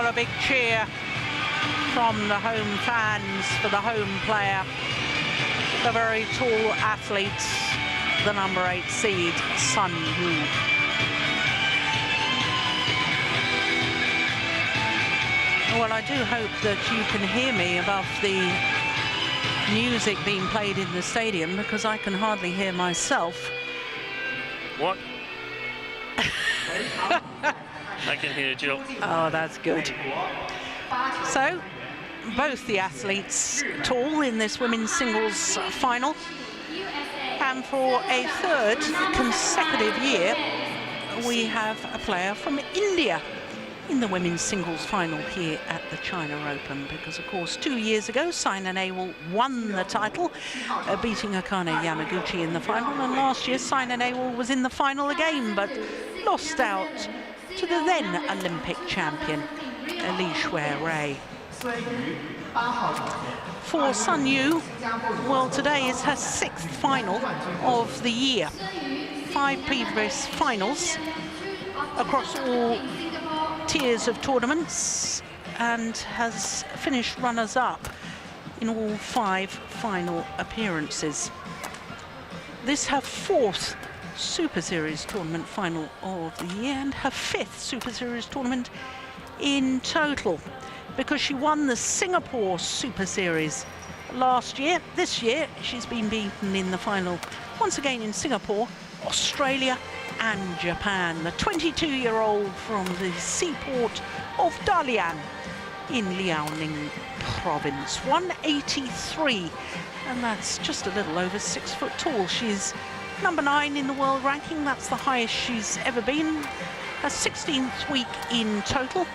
Well, a big cheer from the home fans for the home player, the very tall athlete, the number 8 seed, Sindhu. Well, I do hope that you can hear me above the music being played in the stadium, because I can hardly hear myself. What? I can hear Jill. Oh, that's good. So, both the athletes tall in this women's singles final. And for a third consecutive year, we have a player from India in the women's singles final here at the China Open, because of course 2 years ago Saina Nehwal won the title, beating Akane Yamaguchi in the final, and last year Saina Nehwal was in the final again but lost out to the then Olympic champion Li Shui-Ray. For Sindhu, well, today is her 6th final of the year. 5 previous finals across all tiers of tournaments, and has finished runners-up in all 5 final appearances. This her 4th Super Series tournament final of the year, and her 5th Super Series tournament in total, because she won the Singapore Super Series last year. This year she's been beaten in the final once again in Singapore, Australia and Japan. The 22-year-old from the seaport of Dalian in Liaoning province, 183, and that's just a little over 6 foot tall. She's number 9 in the world ranking. That's the highest she's ever been. Her 16th week in total.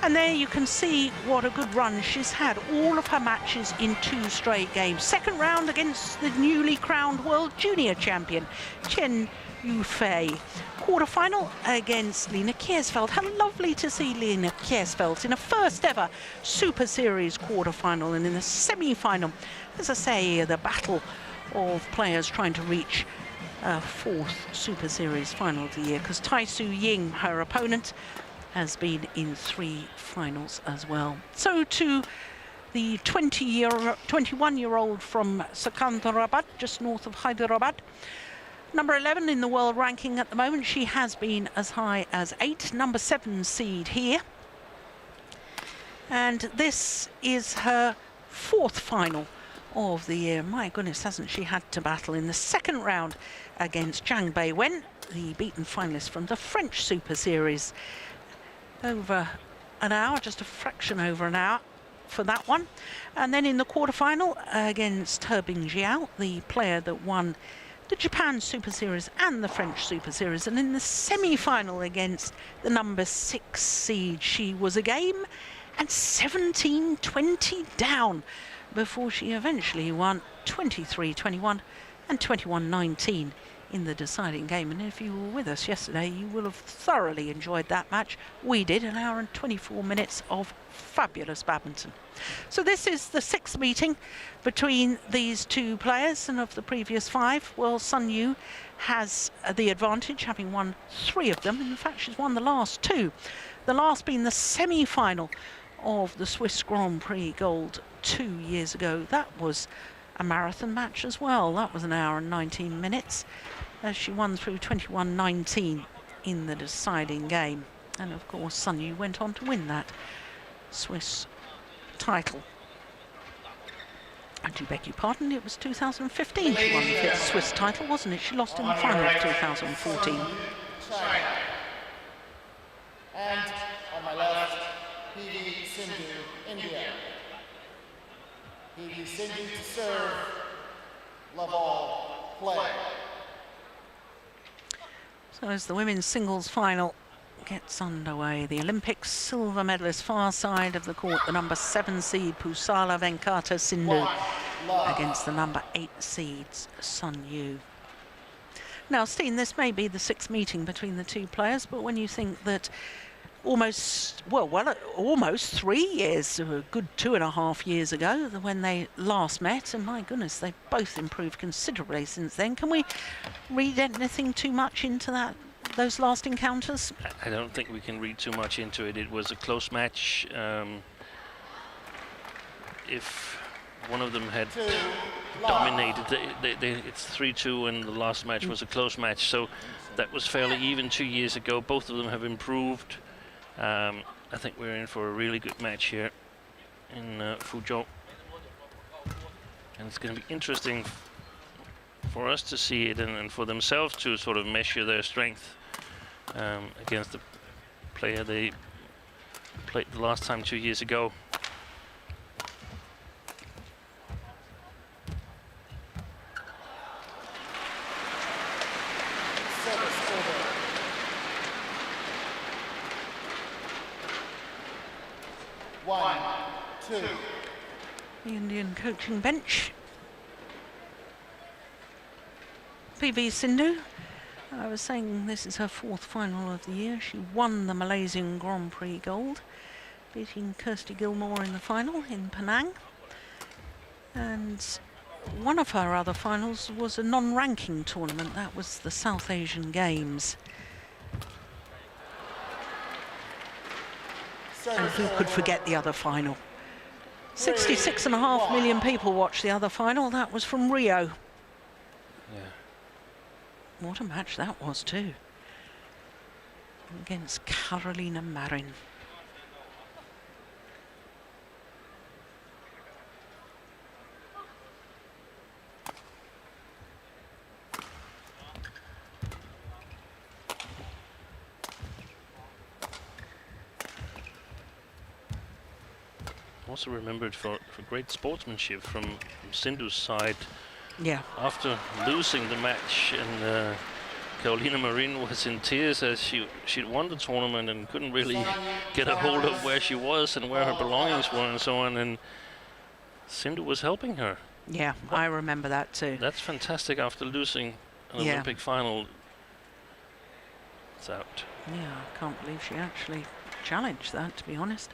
And there you can see what a good run she's had. All of her matches in 2 straight games. Second round against the newly crowned world junior champion, Chen Yufei. Quarterfinal against Lena Kiersfeld. How lovely to see Lena Kiersfeld in a first ever Super Series quarterfinal, and in the semi-final, as I say, the battle of players trying to reach a 4th Super Series final of the year, because Tai Su Ying, her opponent, has been in 3 finals as well. So to the 21-year-old from Secunderabad, just north of Hyderabad, number 11 in the world ranking at the moment. She has been as high as 8, number 7 seed here. And this is her 4th final of the year. My goodness, hasn't she had to battle in the second round against Zhang Beiwen, the beaten finalist from the French Super Series. Over an hour, just a fraction over an hour for that one. And then in the quarterfinal against Hebing Jiao, the player that won the Japan Super Series and the French Super Series. And in the semi-final against the number 6 seed, she was a game and 17-20 down before she eventually won 23-21 and 21-19 in the deciding game. And if you were with us yesterday, you will have thoroughly enjoyed that match. We did, an hour and 24 minutes of fabulous badminton. So this is the 6th meeting between these 2 players, and of the previous 5, well, Sindhu has the advantage, having won 3 of them. In fact, she's won the last 2. The last being the semi-final of the Swiss Grand Prix Gold 2 years ago. That was a marathon match as well. That was an hour and 19 minutes. As she won through 21-19 in the deciding game. And of course, Sindhu went on to win that Swiss title. I do beg your pardon, it was 2015 she won the 5th Swiss title, wasn't it? She lost in the final of 2014. And on my left, PV Sindhu, India. PV Sindhu to serve, love all, play. So as the women's singles final gets underway, the Olympic silver medalist far side of the court, the number 7 seed PUSARLA Venkata Sindhu against the number 8 seeds Sindhu. Now, Steen, this may be the 6th meeting between the 2 players, but when you think that almost 3 years, a good 2.5 years ago, when they last met, and my goodness, they've both improved considerably since then. Can we read anything too much into those last encounters? I don't think we can read too much into it. It was a close match. If one of them had dominated, it's 3-2, and the last match was a close match. So that was fairly even 2 years ago. Both of them have improved. I think we're in for a really good match here in Fuzhou. And it's going to be interesting for us to see it, and for themselves to sort of measure their strength against the player they played the last time 2 years ago. The Indian coaching bench. PV Sindhu, I was saying this is her 4th final of the year. She won the Malaysian Grand Prix gold, beating Kirsty Gilmore in the final in Penang. And one of her other finals was a non-ranking tournament. That was the South Asian Games. And who could forget the other final? 66.5 million people watched the other final. That was from Rio. Yeah. What a match that was too. Against Carolina Marin. Also remembered for great sportsmanship from Sindhu's side. Yeah. After losing the match, and Carolina Marin was in tears as she'd won the tournament and couldn't really get a hold of where she was and where her belongings were and so on, and Sindhu was helping her. Yeah, I remember that too. That's fantastic after losing an Olympic final. It's out. Yeah, I can't believe she actually challenged that, to be honest.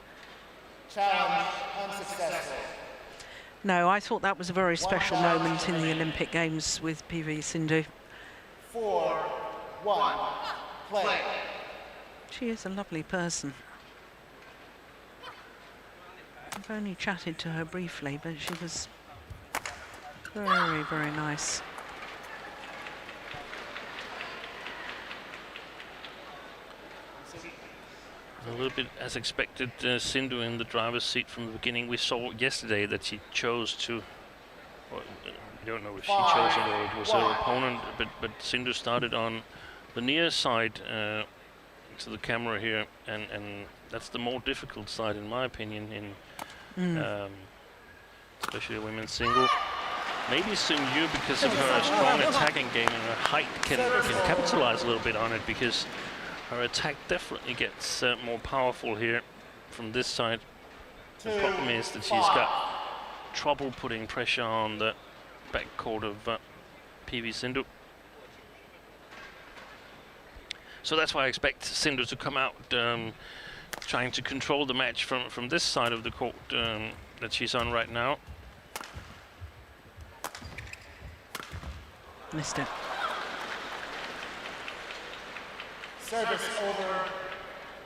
Challenge unsuccessful. No, I thought that was a very special moment in the Olympic Games with PV Sindhu. 4-1, play. She is a lovely person. I've only chatted to her briefly, but she was very, very nice. A little bit as expected, Sindhu in the driver's seat from the beginning. We saw yesterday that she chose to, well, I don't know if she chose it or it was her opponent, but Sindhu started on the near side to the camera here, and that's the more difficult side in my opinion, in especially a women's single. Maybe Sindhu, because of her strong attacking game and her height, can capitalize a little bit on it, because her attack definitely gets more powerful here from this side. The problem is that she's got trouble putting pressure on the backcourt of PV Sindhu. So that's why I expect Sindhu to come out trying to control the match from this side of the court that she's on right now. Missed it. Service over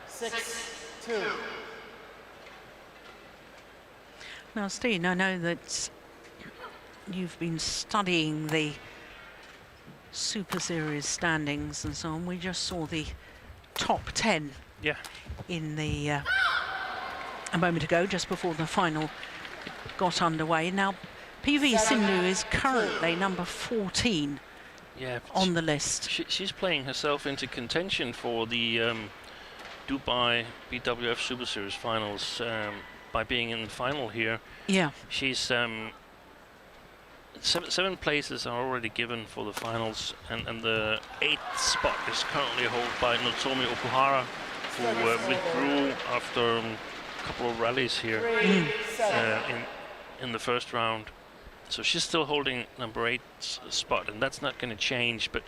6-2. Now, Steen, I know that you've been studying the Super Series standings and so on. We just saw the top 10 in the a moment ago, just before the final got underway. Now, PV Sindhu is currently number 14 on the list. She's playing herself into contention for the Dubai BWF Super Series finals by being in the final here. Yeah. She's seven places are already given for the finals, and the 8th spot is currently held by Nozomi Okuhara, who withdrew after a couple of rallies here in the first round. So she's still holding number 8 spot, and that's not going to change. But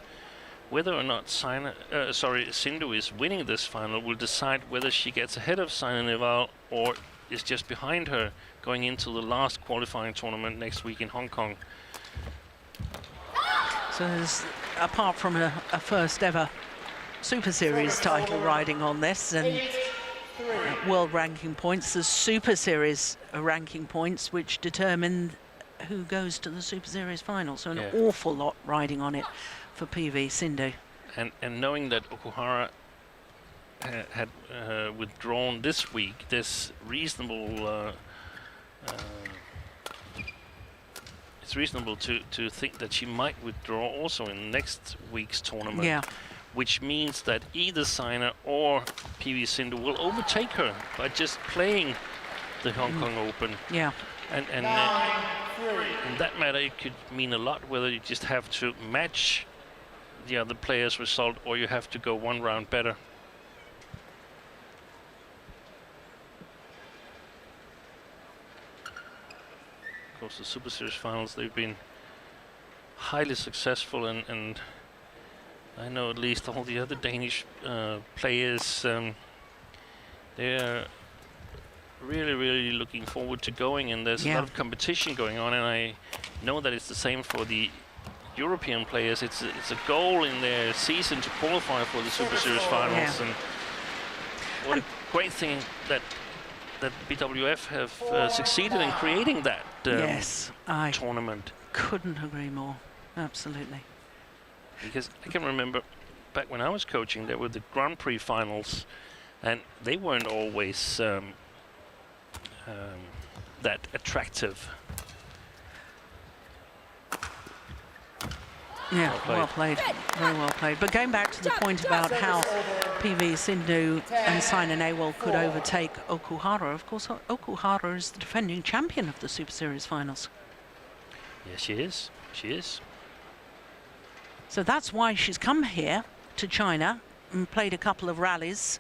whether or not Sindhu is winning this final will decide whether she gets ahead of Saina Nehwal or is just behind her going into the last qualifying tournament next week in Hong Kong. So there's, apart from a first ever Super Series title riding on this, and world ranking points, the Super Series ranking points, which determine who goes to the Super Series final. So an awful lot riding on it for PV Sindhu. And knowing that Okuhara had withdrawn this week, there's reasonable. It's reasonable to think that she might withdraw also in next week's tournament. Yeah. Which means that either Sina or PV Sindhu will overtake her by just playing the Hong Kong Open. Yeah. And in that matter, it could mean a lot whether you just have to match the other player's result or you have to go one round better. Of course, the Super Series finals, they've been highly successful, and I know at least all the other Danish players, they're really looking forward to going, and there's a lot of competition going on, and I know that it's the same for the European players. It's a goal in their season to qualify for the Super Series finals, and what a great thing that BWF have succeeded in creating that tournament. Couldn't agree more. Absolutely. Because I can remember back when I was coaching, there were the Grand Prix finals, and they weren't always that attractive. Yeah, well played. Very well played. But going back to the point about how PV Sindhu and Sina Nehwal could overtake Okuhara, of course, Okuhara is the defending champion of the Super Series finals. Yes, she is. She is. So that's why she's come here to China and played a couple of rallies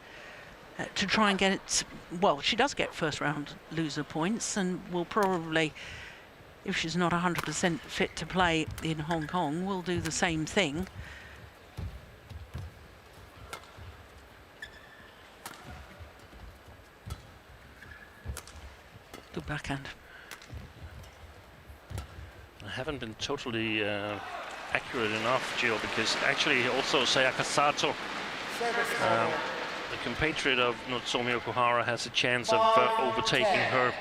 to try and get it. Well, she does get first round loser points, and will probably, if she's not 100% fit to play in Hong Kong, will do the same thing. Good backhand. I haven't been totally accurate enough, Jill, because actually also Sayaka Sato, the compatriot of Nozomi Okuhara, has a chance of overtaking her.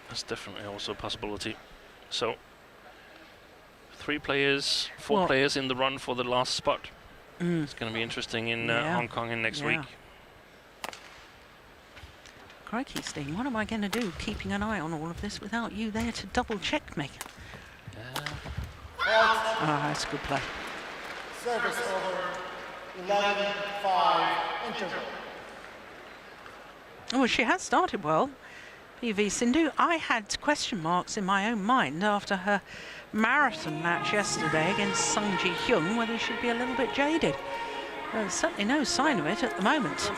That's definitely also a possibility. So, four players in the run for the last spot. It's going to be interesting in Hong Kong in next week. Crikey, Steve, what am I going to do keeping an eye on all of this without you there to double check me? That's a good play. Service over 11-5 interval. Oh, she has started well. PV Sindhu. I had question marks in my own mind after her marathon match yesterday against Sung Ji Hyun, whether she'd be a little bit jaded. There's certainly no sign of it at the moment.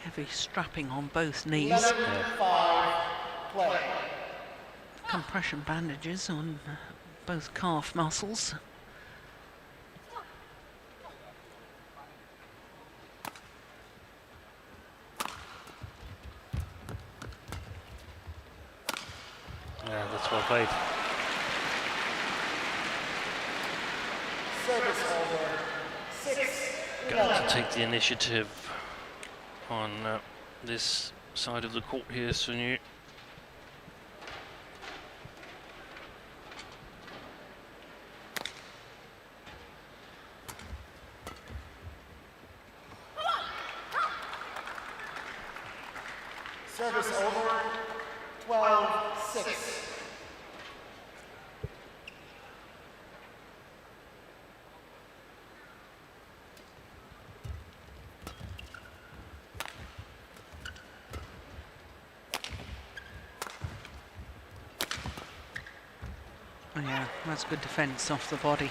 Heavy strapping on both knees. Compression bandages on both calf muscles. Yeah, that's well played. Service over 6. Got to take the initiative on this side of the court here, Sunyu. Service over 12-6. Oh, yeah, that's good defence off the body.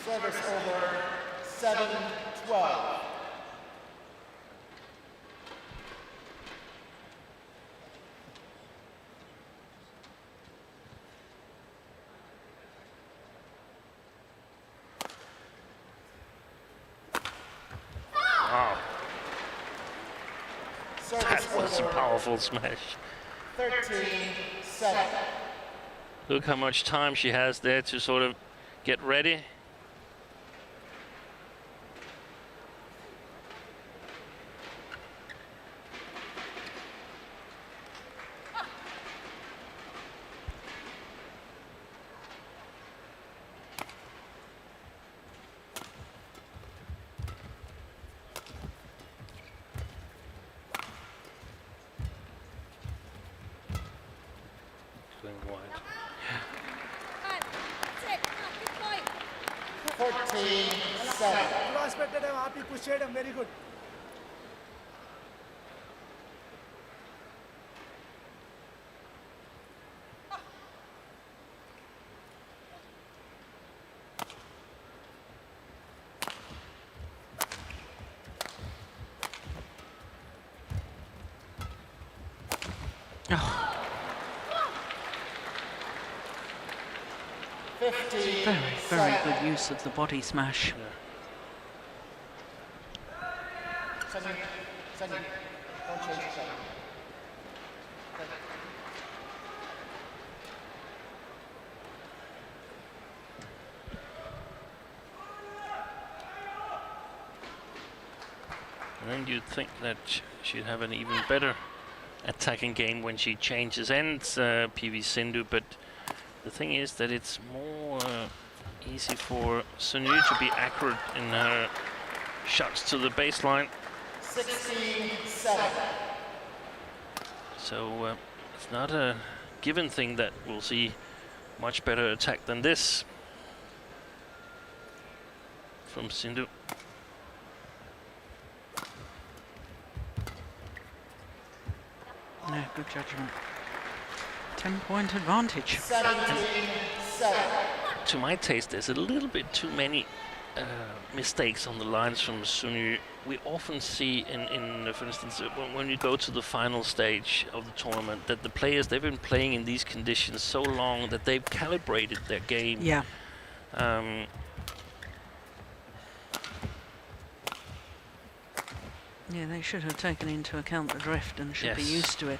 Service over 7-12. Wow. That was a powerful smash. 13-7. Look how much time she has there to sort of get ready. Going wide. 14-7. You expected him, happy pushed him, very good. Oh, 15. very good use of the body smash. Sending. Don't change the setting. And then you'd think that she'd have an even better attacking game when she changes ends, PV Sindhu, but the thing is that it's more easy for Sindhu to be accurate in her shots to the baseline. 16-7. So it's not a given thing that we'll see much better attack than this from Sindhu. Yeah, good judgment. 10-point advantage. 17-7. To my taste, there's a little bit too many mistakes on the lines from Sindhu. We often see in for instance, when you go to the final stage of the tournament, that the players, they've been playing in these conditions so long that they've calibrated their game. Yeah. Yeah, they should have taken into account the drift and should be Yes. used to it.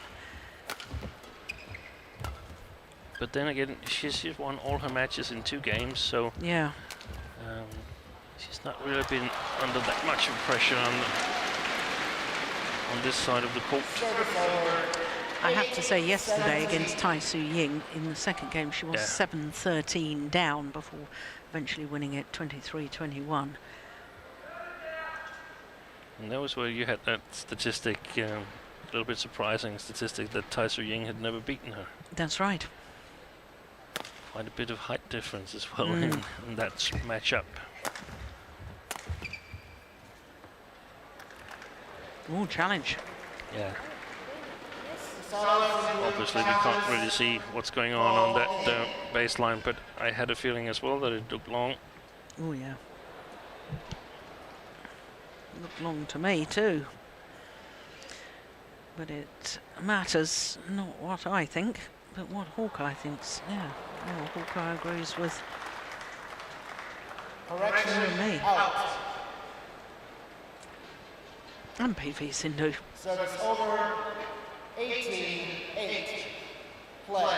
But then again, she's won all her matches in 2 games, so Yeah. she's not really been under that much of pressure on this side of the court. Service over. I have to say, yesterday against Tai Su Ying, in the second game, she was Yeah. 7-13 down before eventually winning it 23-21. And that was where you had that statistic, a little bit surprising statistic, that Tai Su Ying had never beaten her. That's right. Quite a bit of height difference as well Mm. in that matchup. Oh, challenge. Yeah. Obviously, we can't really see what's going on that baseline, but I had a feeling as well that it took long. Oh, yeah. Looked long to me, too. But it matters not what I think, but what Hawkeye thinks. Yeah. Well, Hawkeye agrees with Correction. me. Out. And PV Sindhu. Service over. 18-8. Play.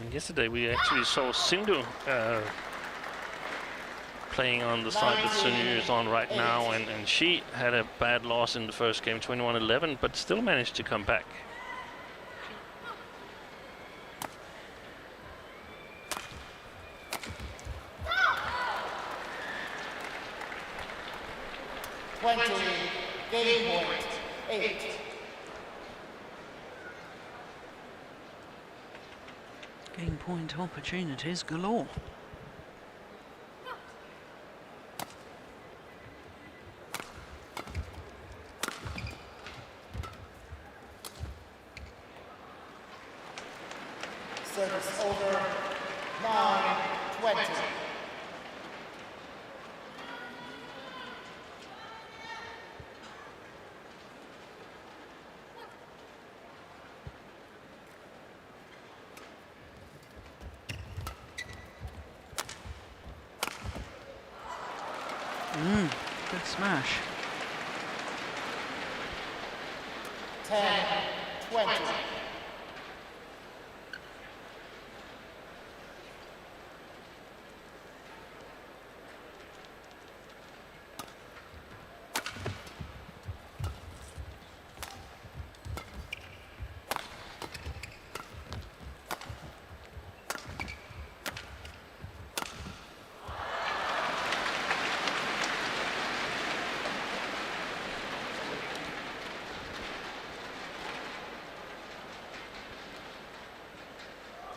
And yesterday we actually saw Sindhu playing on the side that Sindhu is on right now, and she had a bad loss in the first game, 21-11, but still managed to come back. Game point. 8. Game point opportunities galore. 20. Good smash. 10, 20.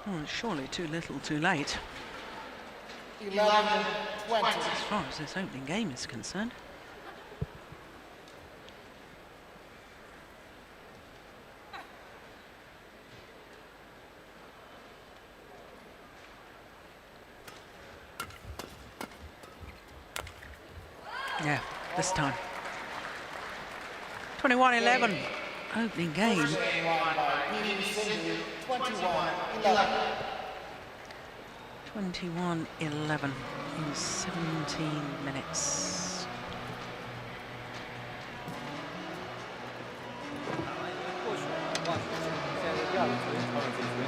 Oh, surely too little, too late, 11, 20. as far as this opening game is concerned. Yeah, this time. 21-11, opening game. Sindhu, 21, 11. 21-11 in 17 minutes. 过去的话，现在第二个球员调整自己球员，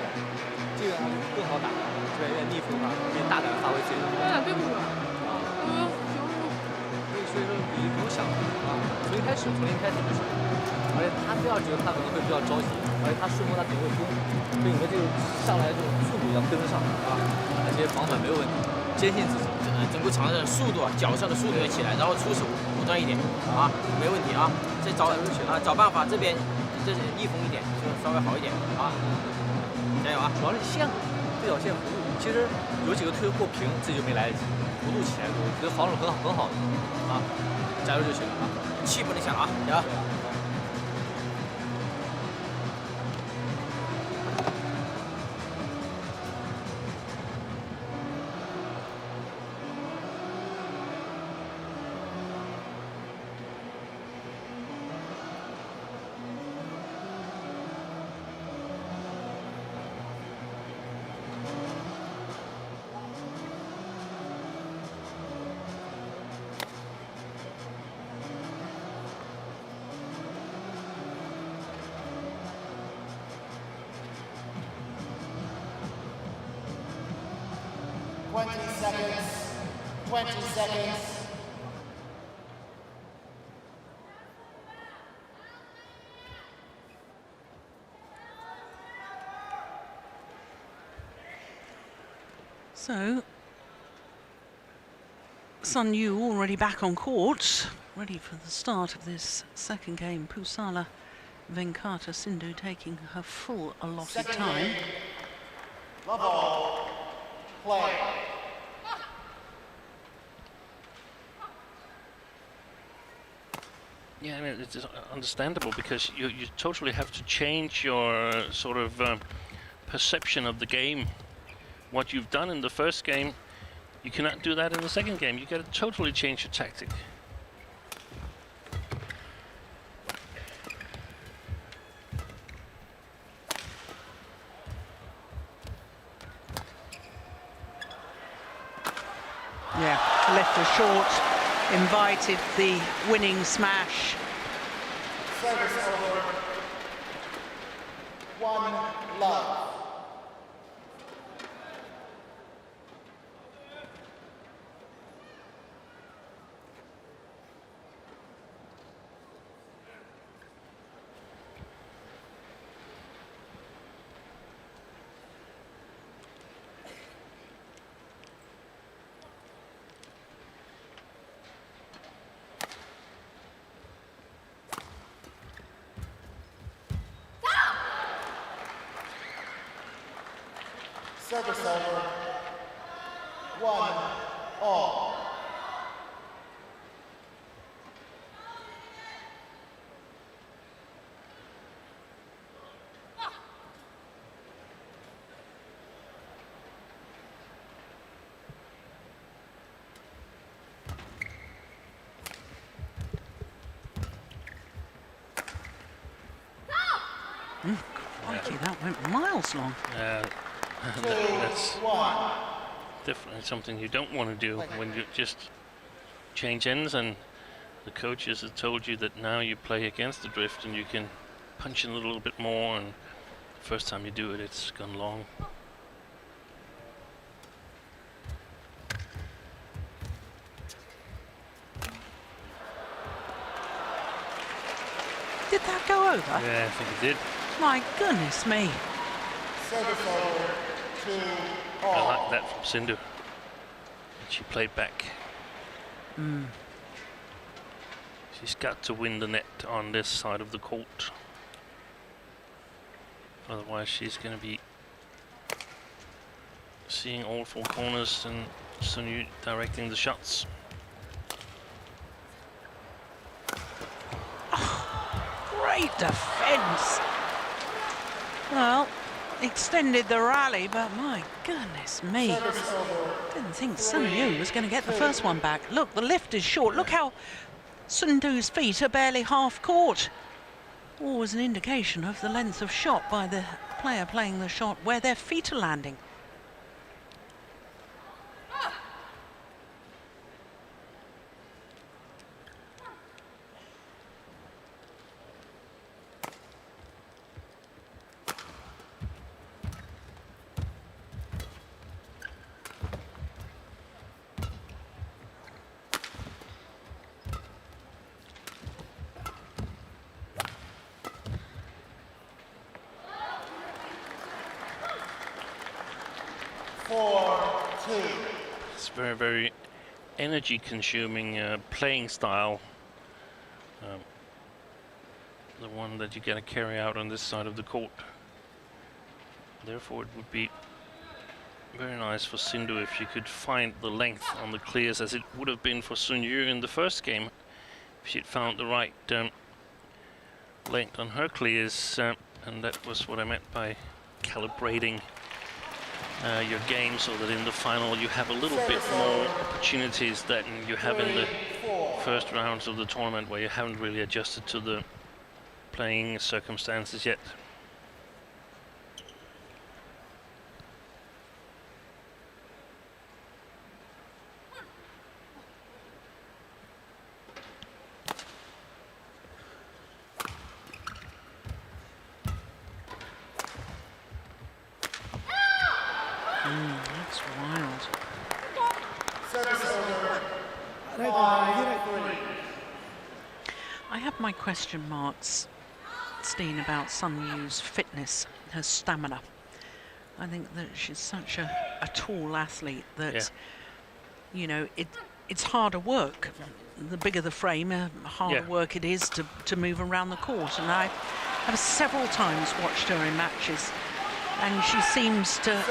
这个更好打，这边越逆风嘛，越大胆发挥自己的。我俩对不准。所以说你不用想啊，从零开始就行。而且他第二局他可能会比较着急，而且他顺风他肯定会攻，所以你的这个上来这种速度要跟得上啊，而且防反没有问题，坚信自己。整个场的速度啊，脚上的速度要起来，然后出手果断一点啊，没问题啊。再找办法，这边这逆风一点，就稍微好一点啊。加油啊！主要是线路，对角线弧度，其实有几个推过平，自己就没来得及，弧度起来，我觉得防守很好的啊，加油就行了啊，气不能小啊，加油！ 20 seconds. 20 seconds. So, Sun Yu already back on court, ready for the start of this second game. PUSARLA Venkata Sindhu taking her full allotted time. Love all. Play. Yeah, I mean, it's understandable because you totally have to change your sort of perception of the game. What you've done in the first game, you cannot do that in the second game. You got to totally change your tactic. Yeah, left her short, invited the winning smash. Service over. 1 love. Service over. 1 all. Crikey, that went miles long. That's definitely something you don't want to do when you just change ends and the coaches have told you that now you play against the drift and you can punch in a little bit more, and the first time you do it, it's gone long. Did that go over? Yeah, I think it did. My goodness me. Service over to I all. like that from Sindhu. And she played back. She's got to win the net on this side of the court. Otherwise she's going to be seeing all four corners and Sindhu directing the shots. Great defence. Well, extended the rally, but my goodness me. Didn't think Sindhu was going to get the first one back. Look, the lift is short. Look how Sindhu's feet are barely half court. Always an indication of the length of shot by the player playing the shot where their feet are landing. It's very, very energy consuming playing style. The one that you got to carry out on this side of the court. Therefore it would be very nice for Sindhu if she could find the length on the clears as it would have been for Sun Yu in the first game. If she'd found the right length on her clears, and that was what I meant by calibrating your game so that in the final you have a little bit more opportunities than you have in the first rounds of the tournament where you haven't really adjusted to the playing circumstances yet. That's wild. I have my question marks, Steen, about Sun Yu's fitness, her stamina. I think that she's such a tall athlete that, you know, it's harder work. The bigger the frame, harder work it is to move around the court. And I have several times watched her in matches, and she seems to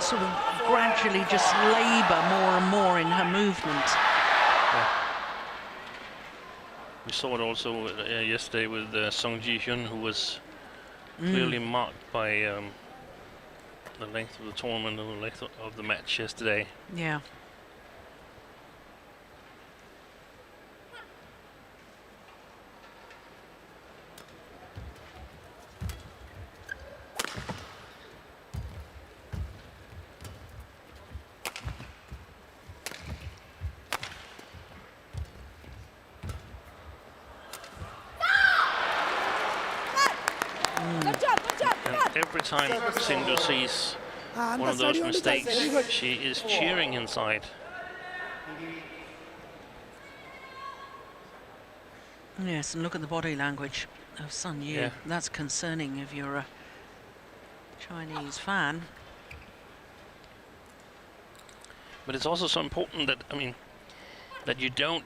sort of gradually just labour more and more in her movement. We saw it also yesterday with Song Ji-hyun, who was clearly marked by the length of the tournament and the length of the match yesterday. Yeah. Every time Sindhu sees one of those mistakes, she is cheering inside. Yes, and look at the body language of Sun Yu. Yeah. That's concerning if you're a Chinese fan. But it's also so important that, I mean, that you don't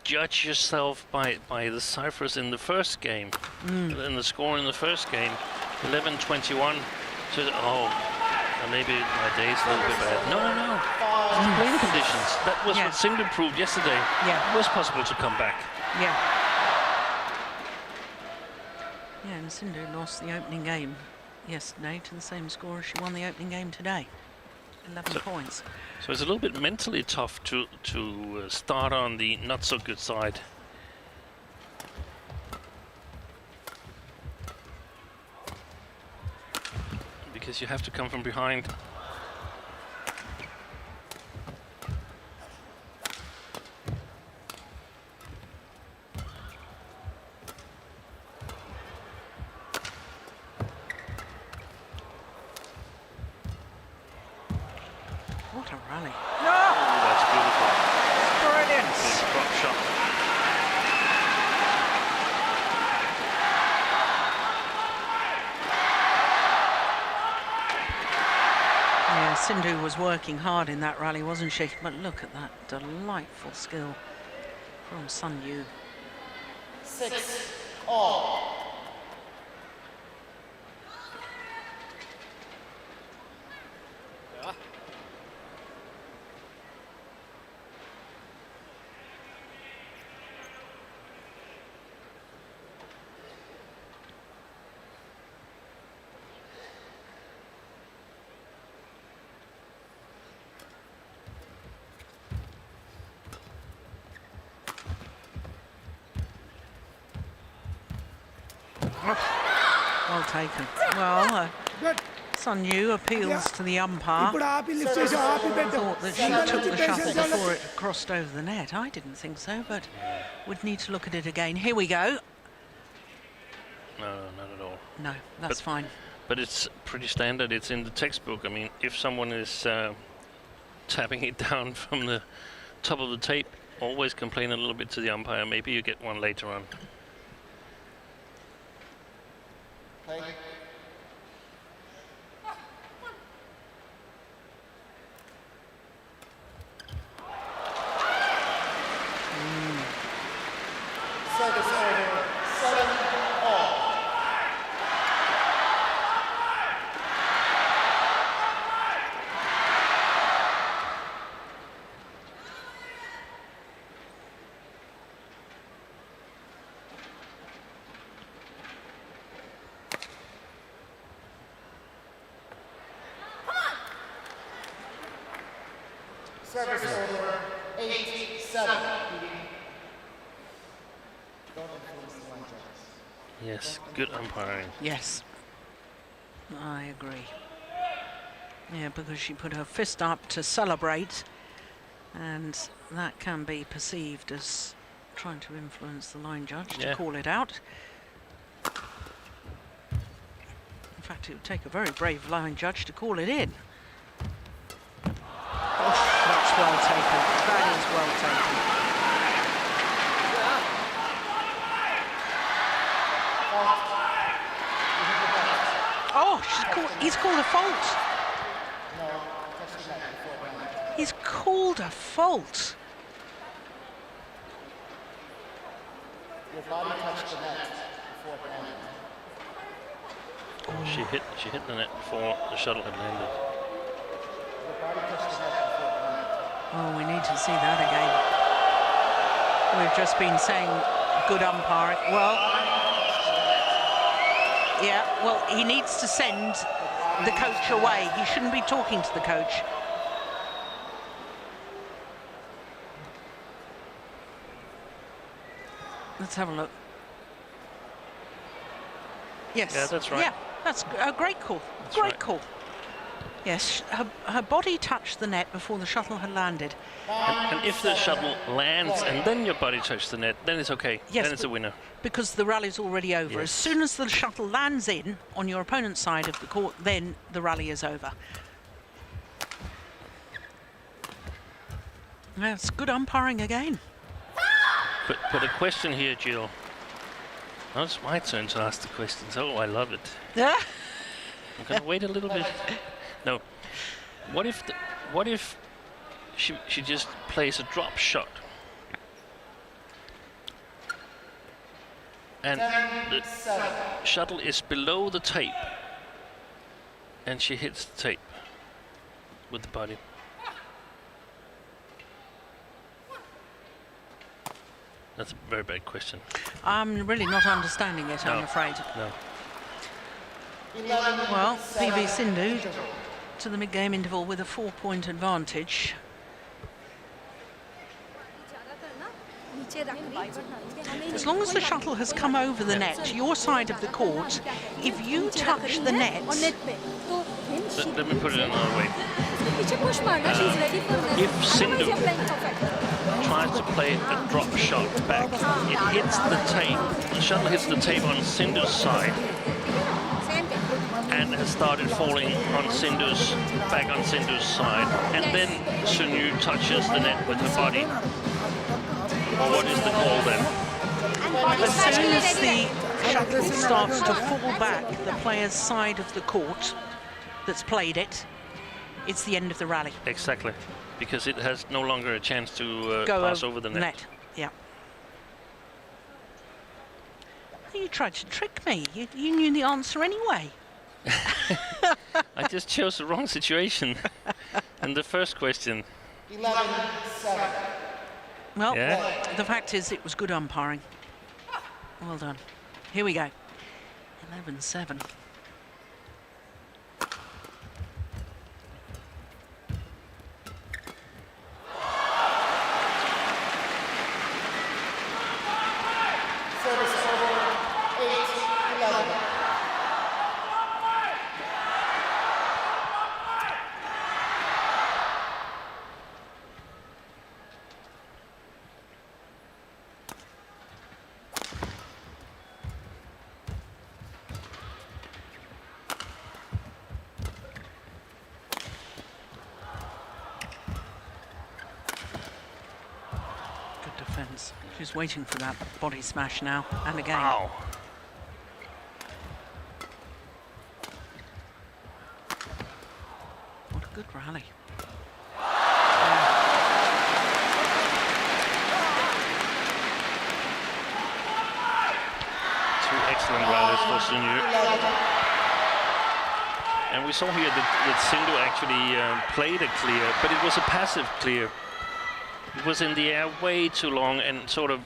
judge yourself by the ciphers in the first game, in the score in the first game, 11-21. So, maybe my day's a little bit bad. No. It's playing conditions. That was what Sindhu proved yesterday. Yeah. It was possible to come back. Yeah. Yeah, and Sindhu lost the opening game yesterday to the same score as she won the opening game today. 11 points. So it's a little bit mentally tough to start on the not so good side. Because you have to come from behind. What a rally. That's beautiful. Brilliant. Big drop shot. Yeah, Sindhu was working hard in that rally, wasn't she? But look at that delightful skill from Sun Yu. 6-all. Well taken. Well, Good. Sun Yu appeals to the umpire. ఇప్పుడు ఆపి lift చేసి ఆపి పెట్టు. Thought that she took the shuttle before it crossed over the net. I didn't think so, but we'd need to look at it again. Here we go. No, not at all. No, that's fine. But it's pretty standard. It's in the textbook. I mean, if someone is tapping it down from the top of the tape, always complain a little bit to the umpire. Maybe you get one later on. Play. Service over. 7-all. Service over. 8-7. Don't influence the line judges. Yes, good umpiring. Yes, I agree. Yeah, because she put her fist up to celebrate, and that can be perceived as trying to influence the line judge to call it out. In fact, it would take a very brave line judge to call it in. Oh, that's well taken. That is well taken. Oh, he's called a fault. No, touch the net before it landed. He's called a fault. Your body touched the net before it landed. She hit the net before the shuttle had landed. Your body touched the net before it landed. Oh, we need to see that again. We've just been saying good umpiring. Well, yeah, well, he needs to send the coach away. He shouldn't be talking to the coach. Let's have a look. Yes. Yeah, that's right. Yeah, that's a great call. That's Great right. call. Yes, her body touched the net before the shuttle had landed. And if the shuttle lands and then your body touches the net, then it's okay. Yes, then it's a winner. Because the rally's already over. Yes. As soon as the shuttle lands in on your opponent's side of the court, then the rally is over. That's good umpiring again. But a question here, Jill. Now it's my turn to ask the questions. Oh, I love it. Yeah. I'm gonna wait a little bit. No. What if she just plays a drop shot and the shuttle is below the tape and she hits the tape with the body? That's a very bad question. I'm really not understanding it, I'm No. afraid. No. Well, PV Sindhu to the mid-game interval with a 4-point advantage. As long as the shuttle has come over the net to your side of the court, if you touch the net, let me put it another way. If If Sindhu tries to play a drop shot back, it hits the tape. The shuttle hits the tape on Sindhu's side and has started falling on Sindhu's back on Sindhu's side, and then Sindhu touches the net with her body. What is the call then? As soon as the shuttle starts to fall back the player's side of the court that's played it, it's the end of the rally. Exactly, because it has no longer a chance to Go pass over the net. Yeah. You tried to trick me. You knew the answer anyway. I just chose the wrong situation. And the first question. 11-7. Well, Yeah. the fact is it was good umpiring. Well done. Here we go. 11-7. Service over 8-11. Good defence. She's waiting for that body smash now, and again. Wow. What a good rally. Two excellent rallies for Sindhu. And we saw here that Sindhu actually played a clear, but it was a passive clear. It was in the air way too long and sort of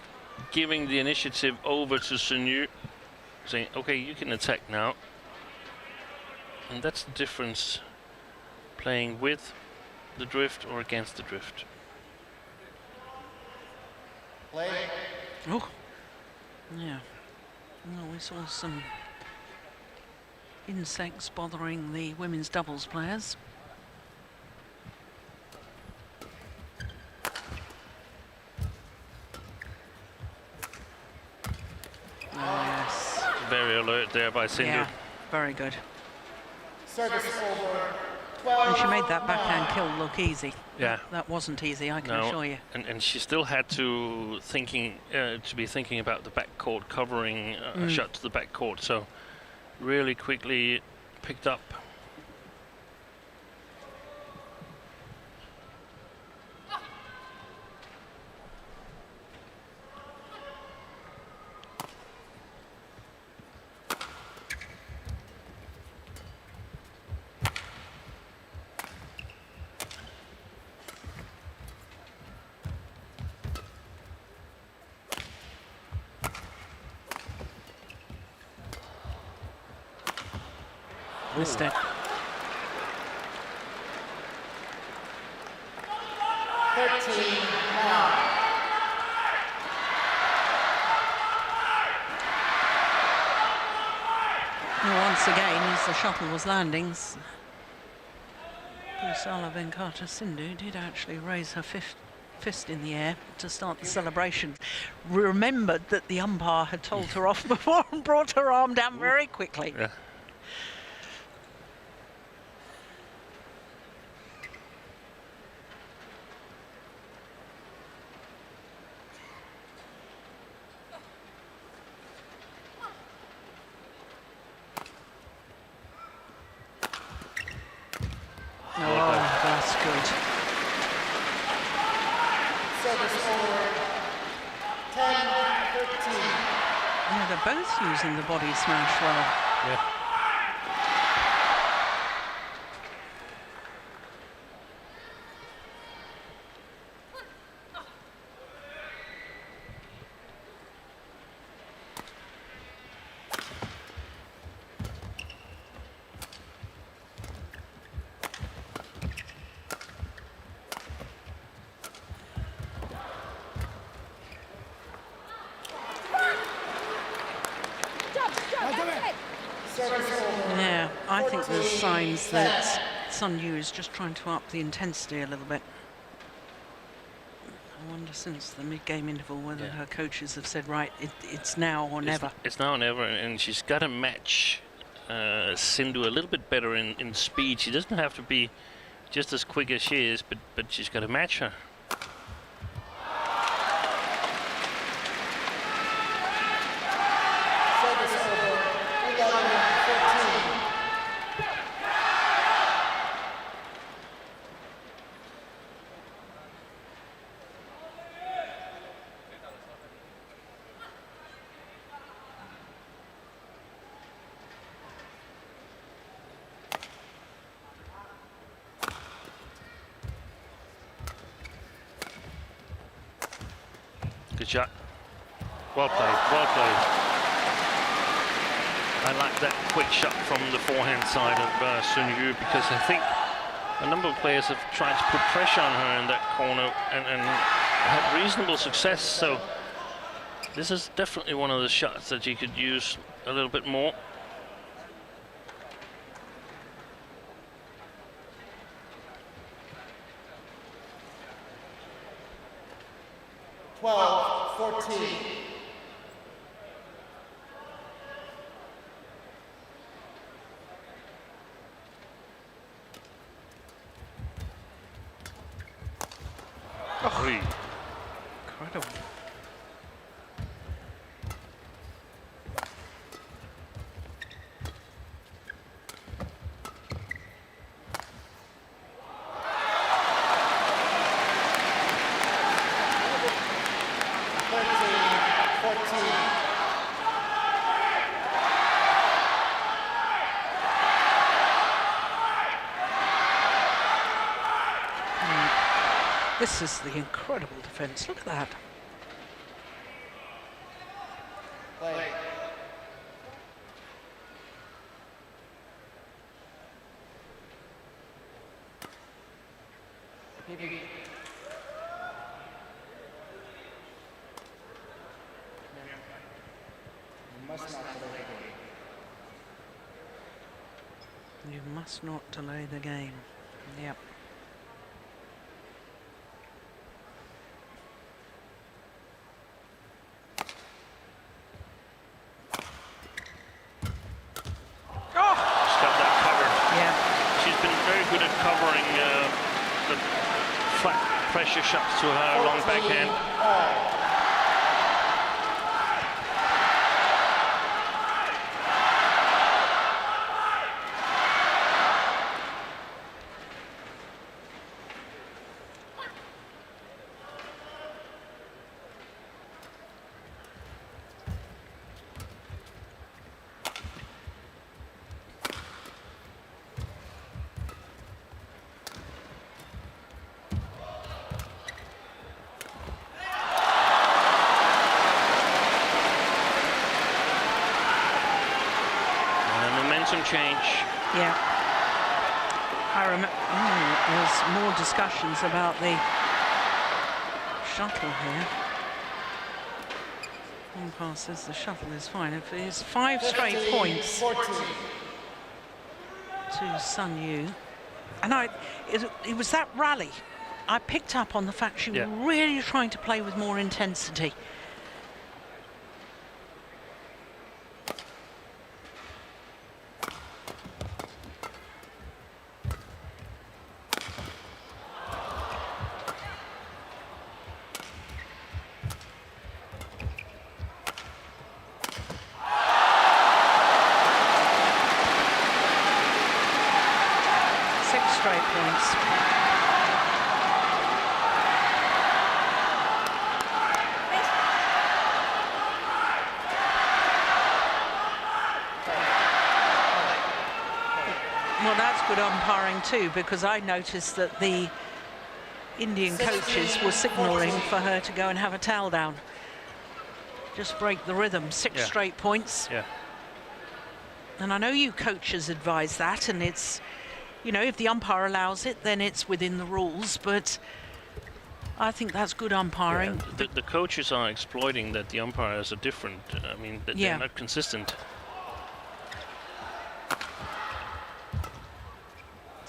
giving the initiative over to Sindhu, saying, okay, you can attack now. And that's the difference, playing with the drift or against the drift. Play. Oh, yeah. Well, we saw some insects bothering the women's doubles players. Oh, yes. Very alert there by Sindhu. Yeah, very good. Service over 12. And she made that backhand kill look easy. Yeah. That wasn't easy, I can assure you. And she still had to be thinking about the backcourt, covering a shot to the backcourt. So really quickly picked up. Missed it. 13-9. Once again, as the shuttle was landing, PUSARLA V Sindhu did actually raise her fist in the air to start the celebration. Remembered that the umpire had told her off before and brought her arm down very quickly. Yeah. Oh, that's good. Service over 10-13. Yeah, they're both using the body smash well. Yeah. Service there's signs that Sun Yu is just trying to up the intensity a little bit. I wonder, since the mid-game interval, whether her coaches have said, right, it's now or never. It's now or never, and she's got to match Sindhu a little bit better in speed. She doesn't have to be just as quick as she is, but she's got to match her. Good shot. Well played, well played. I like that quick shot from the forehand side of Sun Yu, because I think a number of players have tried to put pressure on her in that corner and had reasonable success. So this is definitely one of the shots that you could use a little bit more. Twelve, 14. Oh, Incredible. This is the incredible defense. Look at that. Play. You must not delay the game. Yep. Covering the flat pressure shots to her long backhand. Change. Yeah. I remember there's more discussions about the shuttle here. Umpire says the shuttle is fine. If it's 5 straight points to Sun Yu. And it was that rally. I picked up on the fact she was really trying to play with more intensity. Well, that's good umpiring too, because I noticed that the Indian coaches were signalling for her to go and have a towel down. Just break the rhythm. 6 straight points. Yeah. And I know you coaches advise that, and it's, you know, if the umpire allows it, then it's within the rules, but I think that's good umpiring. Yeah, the coaches are exploiting that the umpires are different. I mean, that they're not consistent.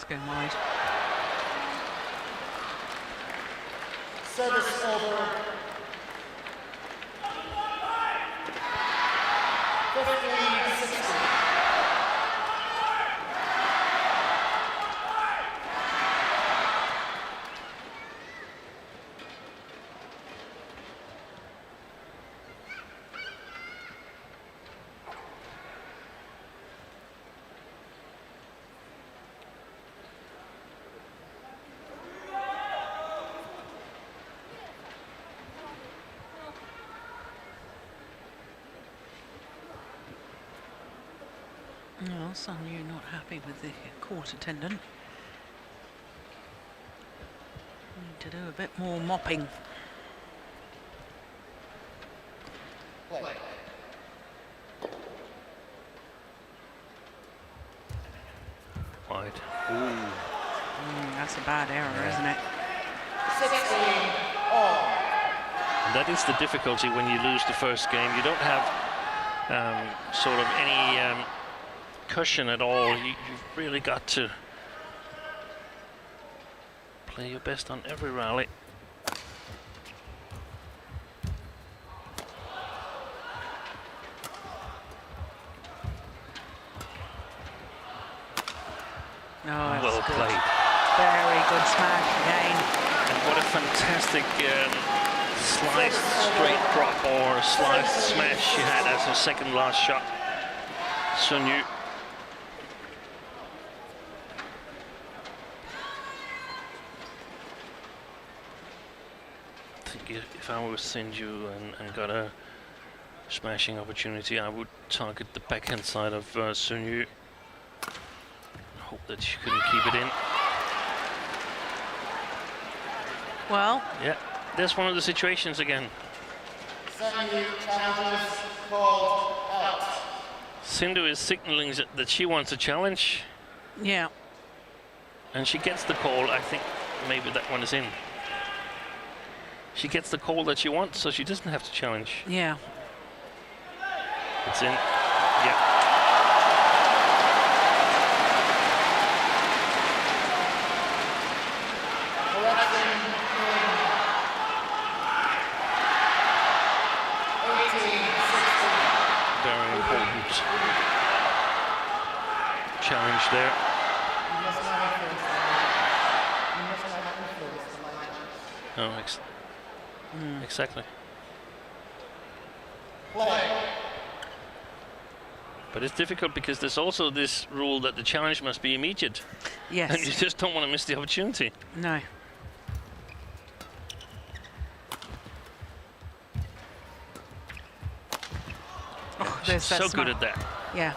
going wide. Service over. 15-16. Well, Sun Yu not happy with the court attendant. Need to do a bit more mopping. Play. Wide. That's a bad error, isn't it? 16 all. And that is the difficulty when you lose the first game. You don't have sort of any cushion at all. You've really got to play your best on every rally. Oh, Well that's good. played. Very good smash again. And what a fantastic sliced straight drop or sliced smash she had as her second last shot. Sun Yu. I think if I was Sindhu and got a smashing opportunity, I would target the backhand side of Sun Yu. Hope that she couldn't keep it in. Well, Yeah, there's one of the situations again. Sindhu challenges called out. Sindhu is signaling that she wants a challenge, yeah. and she gets the call. I think maybe that one is in. She gets the call that she wants, so she doesn't have to challenge. Yeah. It's in. Yeah. Correction in 18-16. Very important challenge there. You must not influence the line. You must not influence the line. Oh, exactly. Play. But it's difficult because there's also this rule that the challenge must be immediate, and you Yes. just don't want to miss the opportunity. No. Oh, there's that So good smile. at that. Yeah.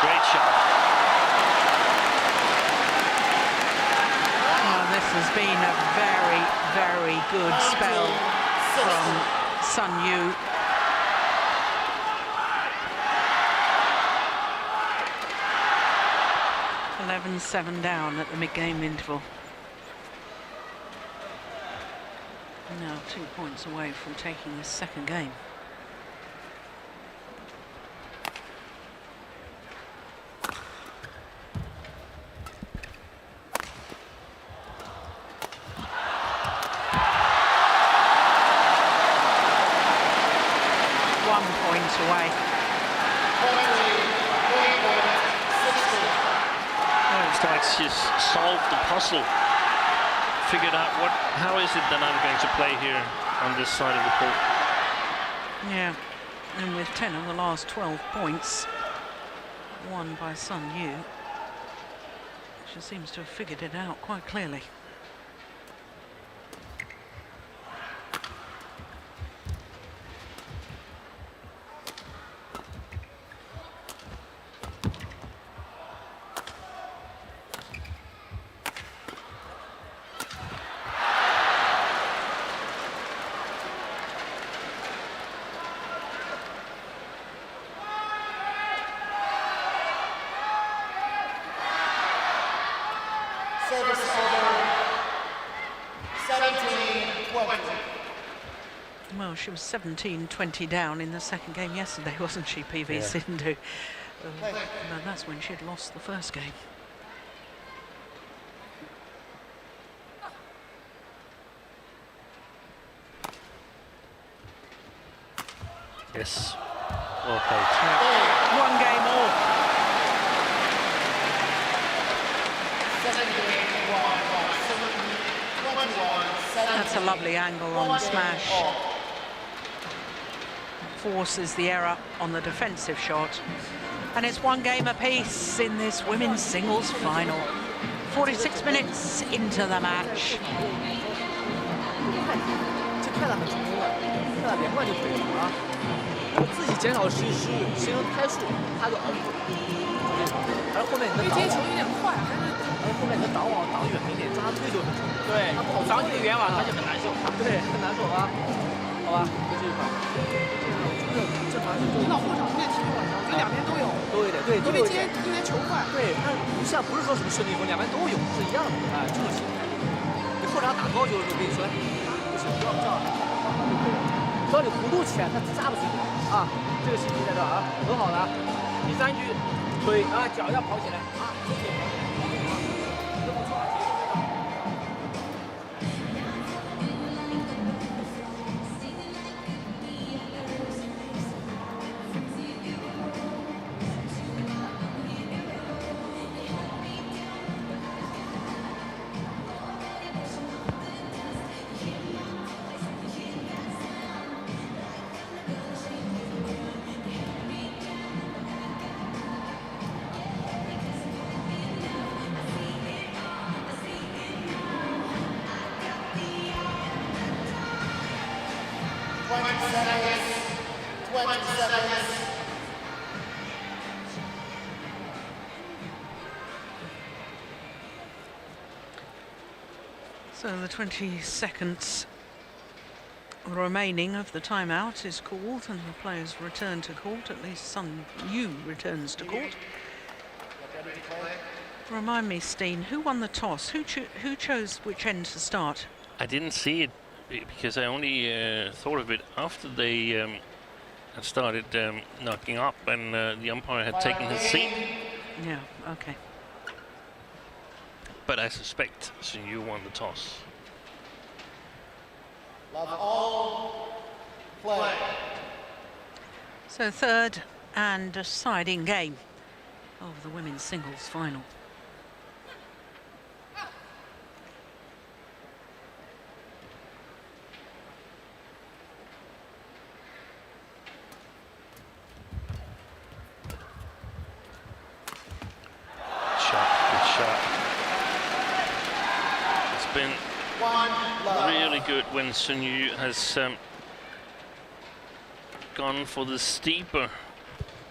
Great shot. Well, this has been a very, very good spell from Sun Yu. (11-7) down at the mid-game interval. Now 2 points away from taking the second game. Away. It's like she's solved the puzzle, figured out how is it that I'm going to play here on this side of the court. Yeah, and with 10 of the last 12 points won by Sun Yu, she seems to have figured it out quite clearly. Service over. 17-20. Well, she was 17-20 down in the second game yesterday, wasn't she, PV Yeah. Sindhu? But that's when she'd lost the first game. Yes. Well played. One game all. That's a lovely angle on the smash. Forces the error on the defensive shot. And it's one game apiece in this women's singles final. 46 minutes into the match. 这看得很成功了，看到连贯就可以了啊。我自己减少失误，形成拍数，他就熬不住。而后面你的挡网，球有点快，而后面你的挡网挡远一点，抓推就很成功。对，他跑长距离远网他就很难受。对，很难受啊。好吧，就这一块。这反正领导后场有点提我，我觉得两边都有。都有点，对，因为今天因为球快。对，他不是说什么顺逆风，两边都有，是一样的。哎，这种情况。你后场打高球的时候，跟你说，不行，不要这样，只要你弧度浅，他扎不死你啊。这个信息在这儿啊，很好的。第三局，腿啊脚要跑起来啊，身体跑起来。 So the 20 seconds remaining of the timeout is called and the players return to court, at least Sun Yu returns to court. Remind me, Steen, who won the toss? Who chose which end to start? I didn't see it because I only thought of it after they had started knocking up and the umpire had taken his seat. Yeah, okay. But I suspect Sun Yu won the toss. Love all play. So third and deciding game of the women's singles final. Been really good when Sun Yu has gone for the steeper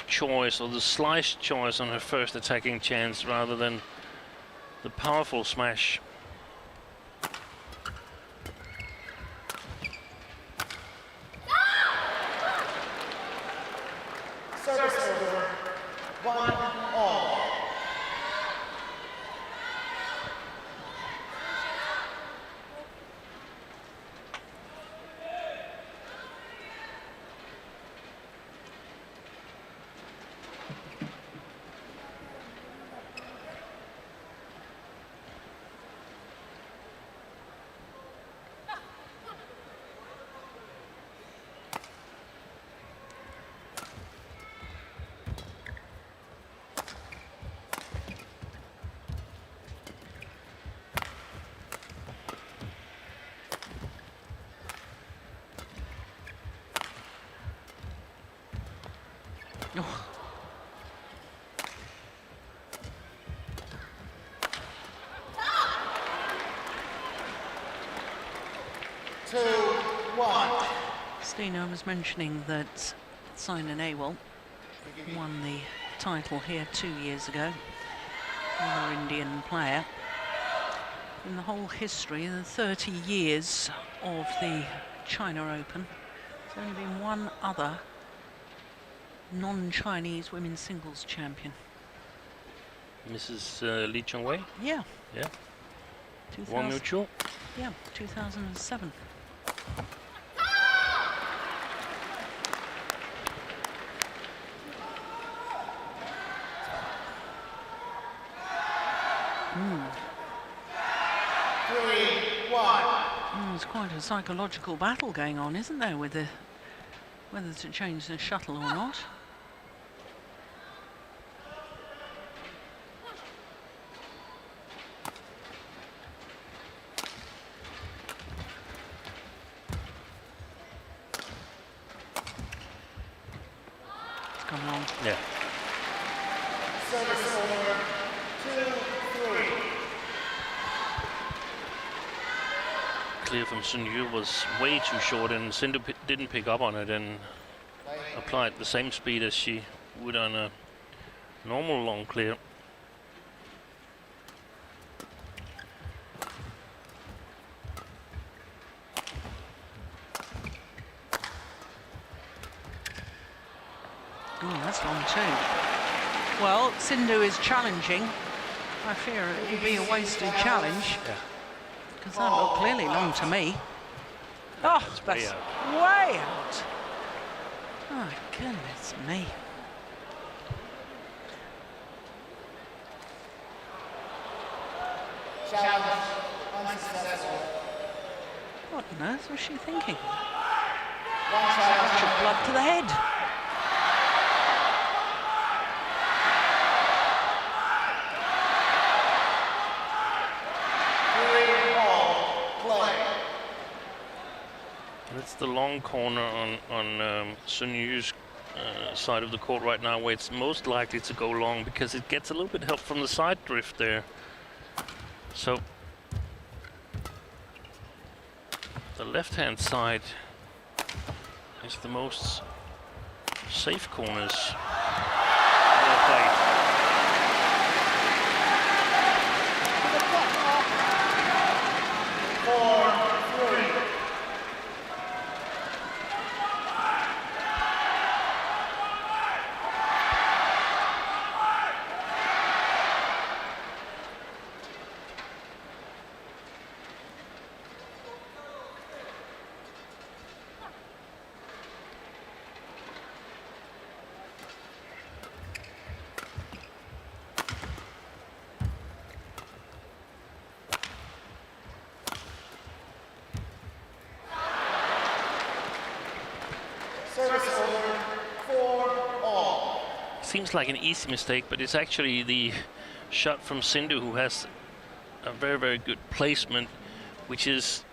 choice or the slice choice on her first attacking chance rather than the powerful smash. Service over. 1-all. Oh. Stina was mentioning that Simon Awol won the title here 2 years ago. Another Indian player. In the whole history, the 30 years of the China Open, there's only been one other non-Chinese women's singles champion. Mrs. Lee Chong-wei? Yeah. Yeah. 2000, Wang Miu-chu? yeah, 2007. There's There's quite a psychological battle going on, isn't there, with the whether to change the shuttle or not. It's gone long. Yeah. Service over 2-3. Clear from Sindhu was way too short, and Sindhu didn't pick up on it and applied the same speed as she would on a normal long clear. Oh, that's long too. Well, Sindhu is challenging. I fear it will be a wasted challenge. Yeah. Because that looked clearly long to me. Oh, way that's out. way out. Oh, goodness me. Challenge unsuccessful. What on earth was she thinking? One challenge. Should blood to the head. That's the long corner on Sindhu's side of the court right now, where it's most likely to go long because it gets a little bit help from the side drift there. So the left-hand side is the most safe corners. Well played. Service over 4-all. Seems like an easy mistake, but it's actually the shot from Sindhu, who has a very, very good placement, which is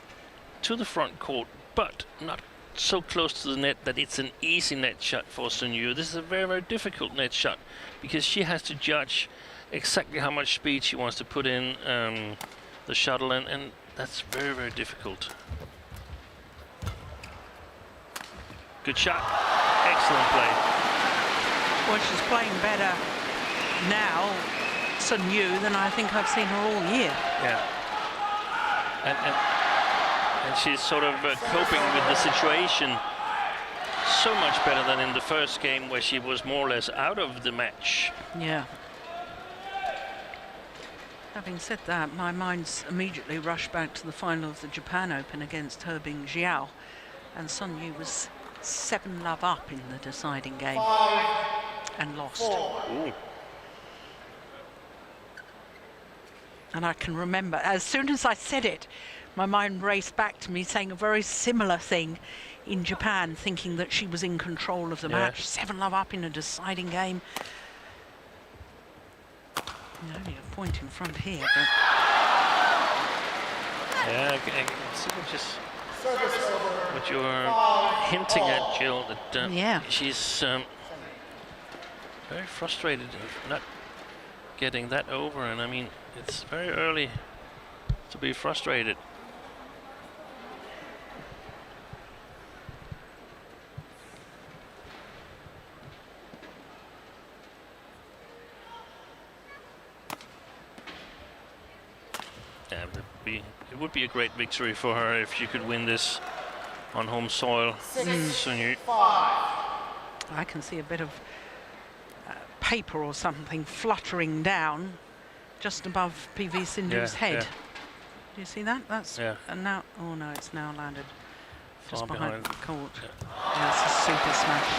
to the front court, but not so close to the net that it's an easy net shot for Sindhu. This is a very, very difficult net shot because she has to judge exactly how much speed she wants to put in the shuttle, and that's very, very difficult. Good shot. Excellent play. Well, she's playing better now, Sindhu, than I think I've seen her all year. Yeah. And she's sort of coping with the situation so much better than in the first game, where she was more or less out of the match. Yeah. Having said that, my mind's immediately rushed back to the final of the Japan Open against Herbing Jiao, and Sindhu was 7-love up in the deciding game and lost. Ooh. And I can remember, as soon as I said it, my mind raced back to me saying a very similar thing in Japan, thinking that she was in control of the match. 7-love up in a deciding game. Only a point in front here, but... Yeah, I can see what you're hinting at, Jill, that yeah, she's very frustrated of not getting that over, and I mean, it's very early to be frustrated. Yeah, it would be a great victory for her if she could win this on home soil. Sindhu. I can see a bit of paper or something fluttering down just above PV Sindhu's head. Yeah. Do you see that? That's and now. Oh no, it's now landed just Far behind the behind. court. Yeah, it's a super smash.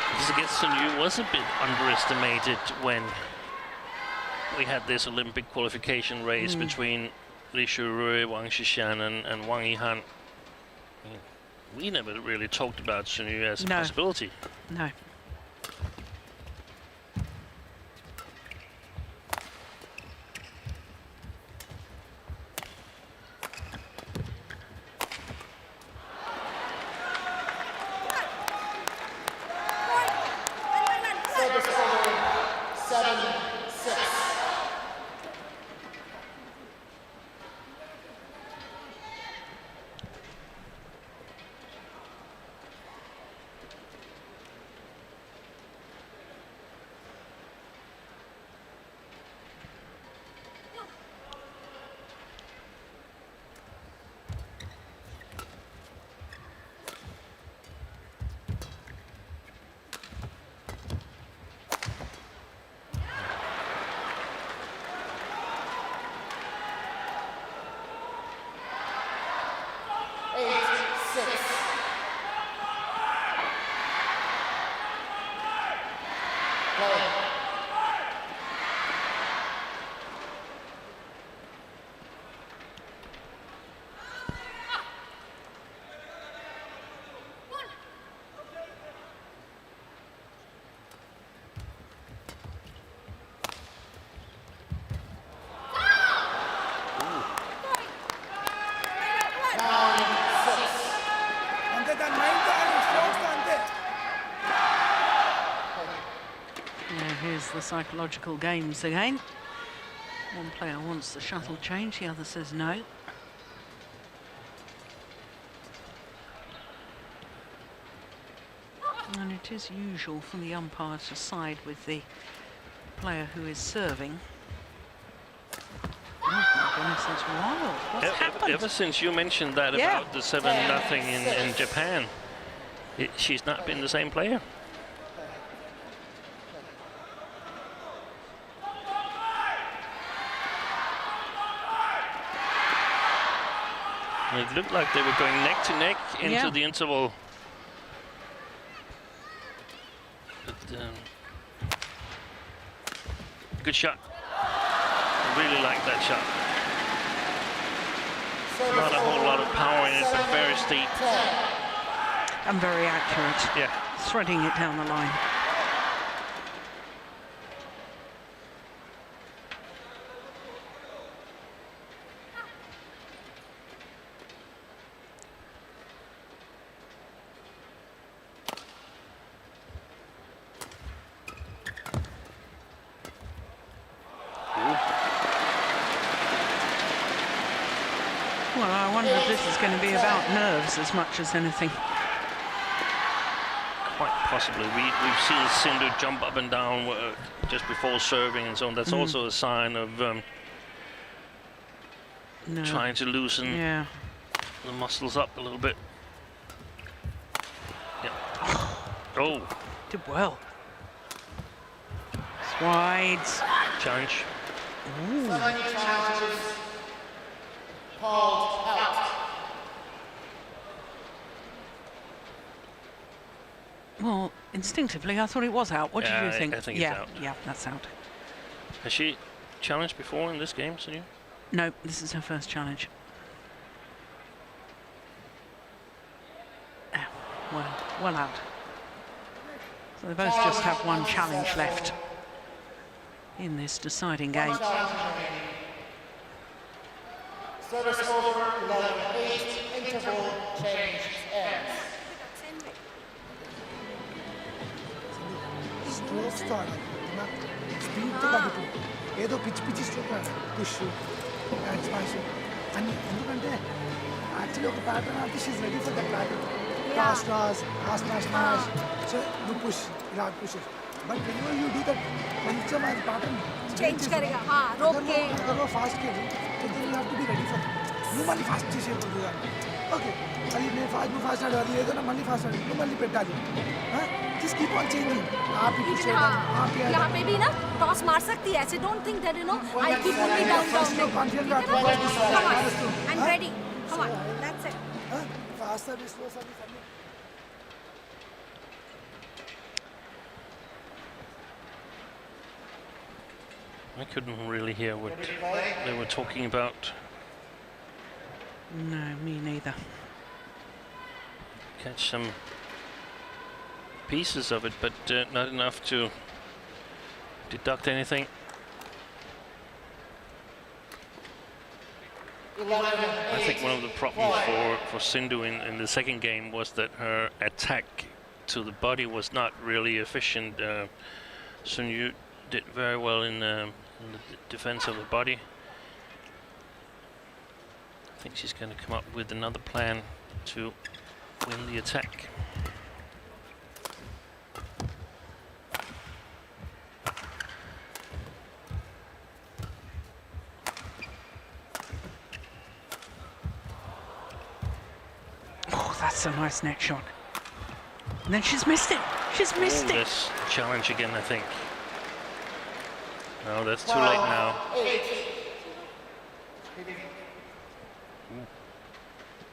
Because I guess Sindhu was a bit underestimated when we had this Olympic qualification race between Li Shurui, Wang Xishan and Wang Yihan. We never really talked about Sun Yu as a possibility. No. Service over 7-6. Here's the psychological games again. One player wants the shuttle change, the other says no. And it is usual for the umpire to side with the player who is serving. Oh my goodness, that's wild. What's happened? Ever since you mentioned that about the 7-0 in Japan, she's not been the same player. It looked like they were going neck to neck into the interval. But, good shot. I really like that shot. Not a whole lot of power in it, but very steep. And very accurate. Yeah. Threading it down the line. Well, I wonder if this is going to be about nerves as much as anything. Quite possibly. We've seen Sindhu jump up and down just before serving and so on. That's also a sign of trying to loosen the muscles up a little bit. Yeah. Oh. Did well. Swides. Challenge. So many challenges called out. Well, instinctively, I thought it was out. What did you think? I think it's out. Yeah, that's out. Has she challenged before in this game, Sindhu? No, this is her first challenge. Oh, well out. So they both just have one challenge left in this deciding game. Service over 11-8, interval change ends. Strokes తో ఆడాలి speed తో కాదు ఏదో పిచ్చి పిచ్చి stroke push and smash అన్ని ఎందుకంటే actually ఒక ప్యాటర్న్ ఆడితే she's ready for that pattern cross cross smash smash so you push ఇలా push but when you do that కొంచెం అది ప్యాటర్న్ చేంజ్ करेगा हां रोक के अगर वो फास्ट खेले तो you have to be ready for నువ్వు మళ్ళీ ఫాస్ట్ చేసేయకూడదు ఓకే అది నేను ఫాస్ట్ ఆడాలి ఏదైనా మళ్ళీ ఫాస్ట్ ఆడాలి నువ్వు మళ్ళీ పెట్టాలి just keep on changing आप ही कुछ यहाँ पे भी ना टॉस मार सकती है ऐसे don't think that you know I keep only down and ready come on that's it fast service slow service I couldn't really hear what they were talking about. No, me neither. Catch some pieces of it, but not enough to deduct anything. 11, I think one of the problems for Sindhu in the second game was that her attack to the body was not really efficient. Sun Yu did very well in the defense of the body. I think she's going to come up with another plan to win the attack. Oh, that's a nice net shot. And then she's missed it. She's missed it. This challenge again, I think. No, that's too late now. 8.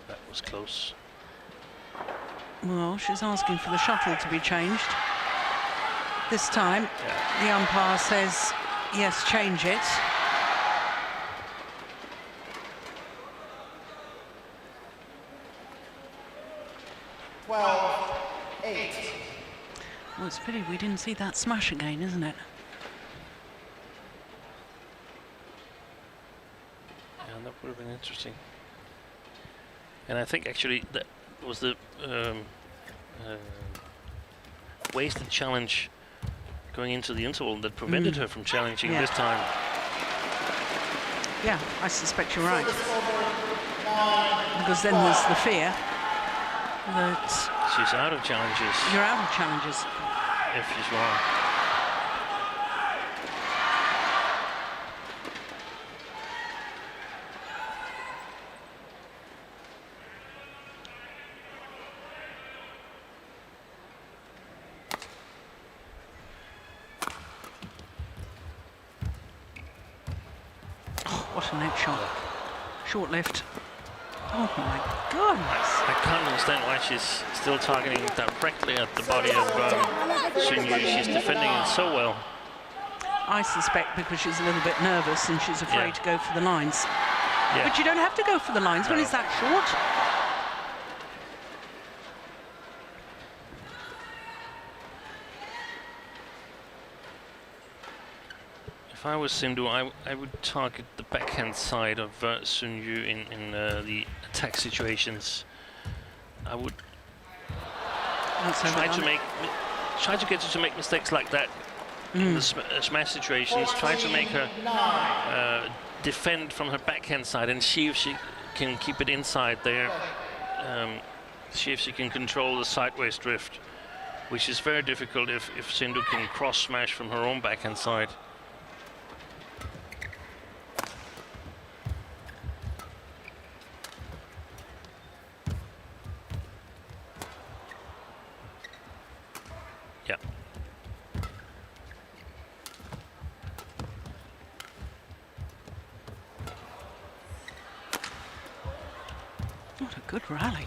That was close. Well, she's asking for the shuttle to be changed. This time, the umpire says, yes, change it. Well, it's a pity we didn't see that smash again, isn't it? Yeah, that would have been interesting. And I think actually that was the wasted challenge going into the interval that prevented her from challenging this time. Yeah, I suspect you're right. Because then there's the fear that she's out of challenges. you're out of challenges. If she's wrong. Oh, what a net shot. Short left. Oh my goodness. I can't understand why she's still targeting directly at the body of Sun Yu. She's defending it so well. I suspect because she's a little bit nervous and she's afraid to go for the lines. Yeah. But you don't have to go for the lines when it's that short. If I was Sindhu, I would target the backhand side of Sun Yu in the attack situations. I would try to get her to make mistakes like that in the smash situations. Try to make her defend from her backhand side and see if she can keep it inside there. See if she can control the sideways drift, which is very difficult if Sindhu can cross smash from her own backhand side. Yeah. What a good rally.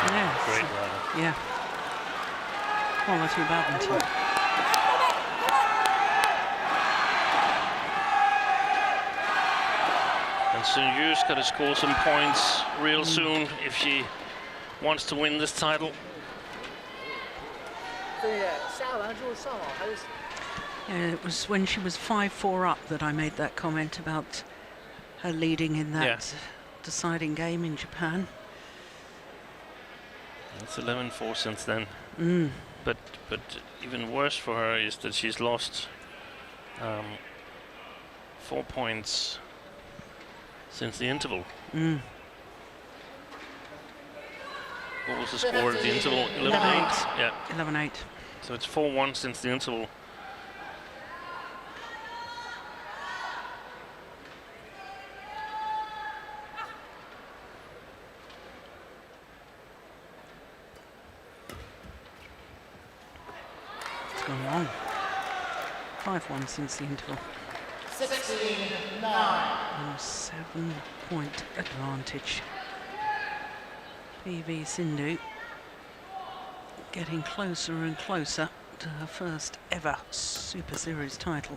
Yes. Great rally. Yeah. Quality badminton. And Sun Yu's got to score some points real soon if she wants to win this title. Yeah, it was when she was 5-4 up that I made that comment about her leading in that deciding game in Japan. It's 11-4 since then. But even worse for her is that she's lost 4 points since the interval. What was the score at the interval? 11-8? Yeah. 11-8. So it's 4-1 since the interval. It's gone long. 5-1 since the interval. 16-9. 7-point advantage. PV Sindhu. Getting closer and closer to her first ever Super Series title.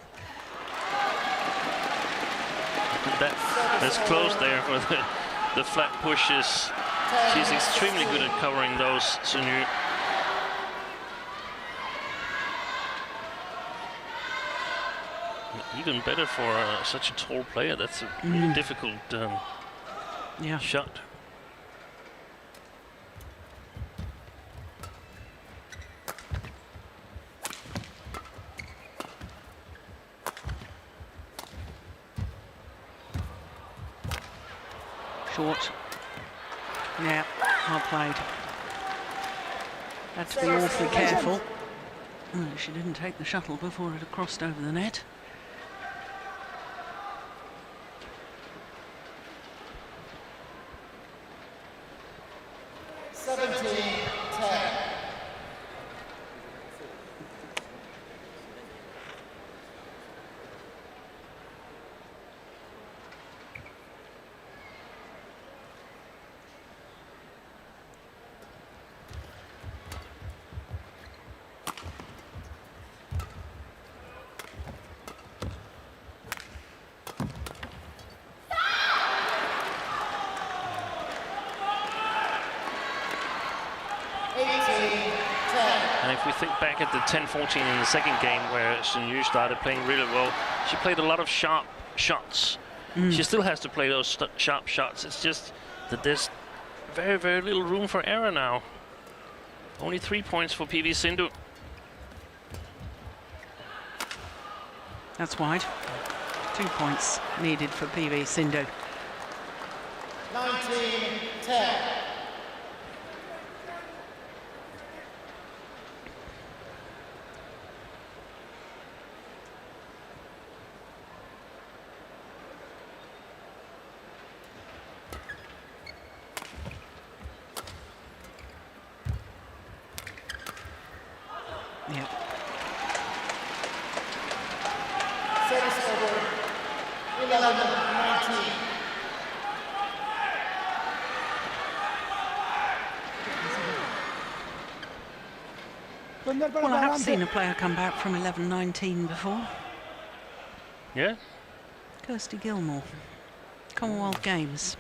That's close there for the flat pushes. She's extremely good at covering those, Sindhu. Even better for such a tall player. That's a really difficult shot. Short. Yeah, well played. Had to be awfully careful. She didn't take the shuttle before it had crossed over the net. And if we think back at the 10-14 in the second game where Sindhu started playing really well, she played a lot of sharp shots. She still has to play those sharp shots. It's just that there's very, very little room for error now. Only 3 points for PV Sindhu. That's wide. 2 points needed for PV Sindhu. 19-10. Yeah. Service over 11-19. Well, I have seen a player come back from 11-19 before. Yeah? Kirsty Gilmore, Commonwealth Games.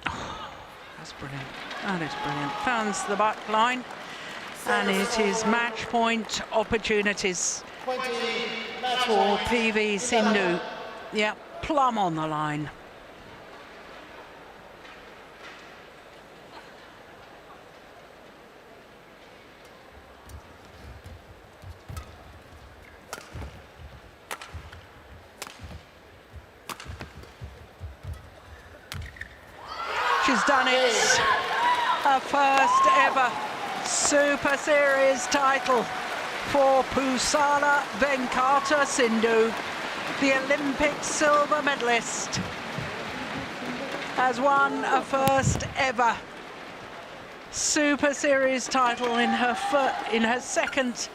Oh, that's brilliant. That is brilliant. Founds the back line, and it is match point opportunities for PV Sindhu. Yeah, plumb on the line. She's done it. Her first ever Super Series title for PUSARLA Venkata Sindhu, the Olympic silver medalist, has won a first ever Super Series title in her second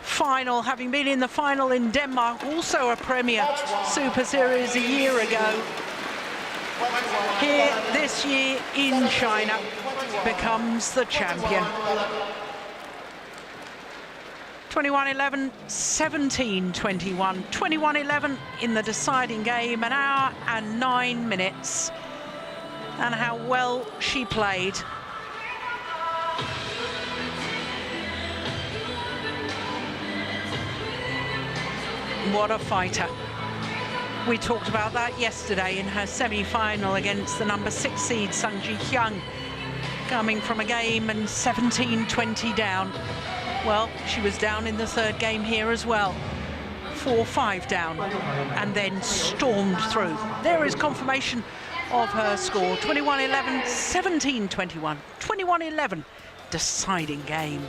final, having been in the final in Denmark, also a Premier Super Series a year ago. Here this year in China, becomes the champion. 21-11, 17-21, 21-11 in the deciding game, 1 hour and 9 minutes. And how well she played. What a fighter. We talked about that yesterday in her semi-final against the number 6 seed Sung Ji Hyung, coming from a game and 17-20 down. Well, she was down in the third game here as well, 4-5 down, and then stormed through. There is confirmation of her score, 21-11, 17-21, 21-11, deciding game.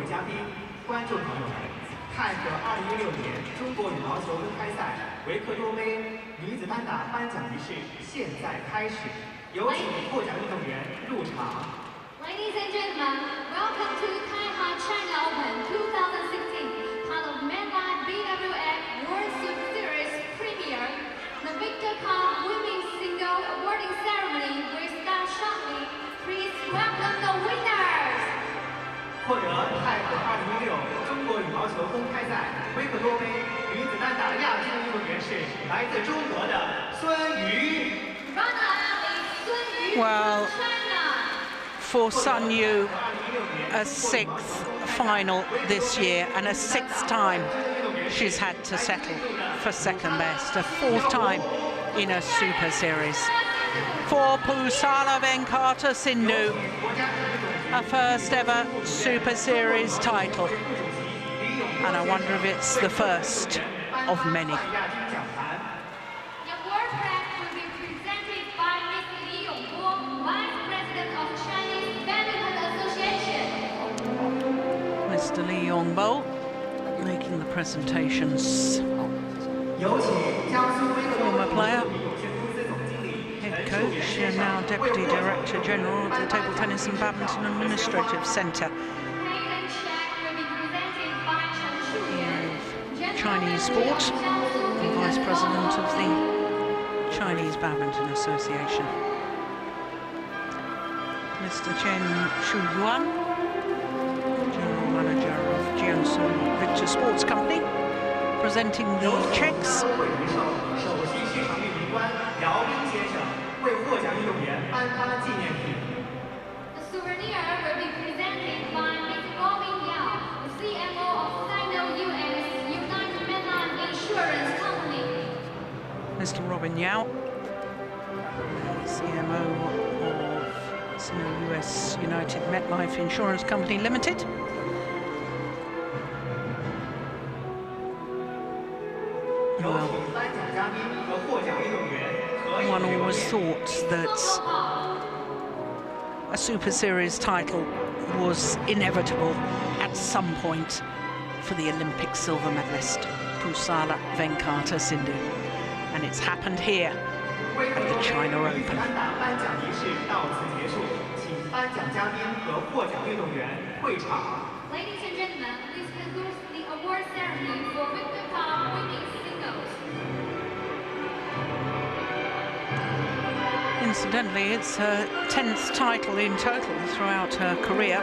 嘉宾、观众朋友们，泰格2016年中国羽毛球公开赛维克多杯女子单打颁奖仪式现在开始，有请获奖运动员入场。 Ladies and gentlemen, welcome to THAIHOT China Open 2016, part of MetLife BWF World Series Premier. The Victor Cup Women's Single Awarding Ceremony will start shortly. Please welcome the winners. 获得泰格2016中国羽毛球公开赛维克多杯女子单打亚军运动员是来自中国的孙瑜。Runner-up is Sun Yu Well, from China. For Sun Yu, a 6th final this year and a 6th time she's had to settle for second best, a 4th time in a Super Series. For PUSARLA V, Sindhu, a first ever Super Series title. And I wonder if it's the first of many. The award plaque will be presented by Mr. Li Yongbo, Vice President of Chinese Badminton Association. Mr. Li Yongbo making the presentations. Former player, head coach, and now Deputy Director General of the Table Tennis and Badminton Administrative Centre Patent check will be presented by Chen Shuyan, of Chinese Sport and Vice President of the Chinese Badminton Association. Mr. Chen Shuyan, General Manager of Jiangsu Victor Sports Company, presenting the checks. 首席续场运营官姚斌先生为获奖运动员颁发纪念品。 The souvenir will be presented by Mr. Robin Yao, the CMO of Sindhu US United MetLife Insurance Company. Mr. Robin Yao, CMO of Sindhu US United MetLife Insurance Company Limited. Well, one always thought that a Super Series title was inevitable at some point for the Olympic silver medalist, PUSARLA V Sindhu. And it's happened here at the China Open. 颁奖仪式到此结束，请颁奖嘉宾和获奖运动员会场。 Ladies and gentlemen, this concludes the award ceremony for Victor Cup Women's Singles. Incidentally, it's her 10th title in total throughout her career.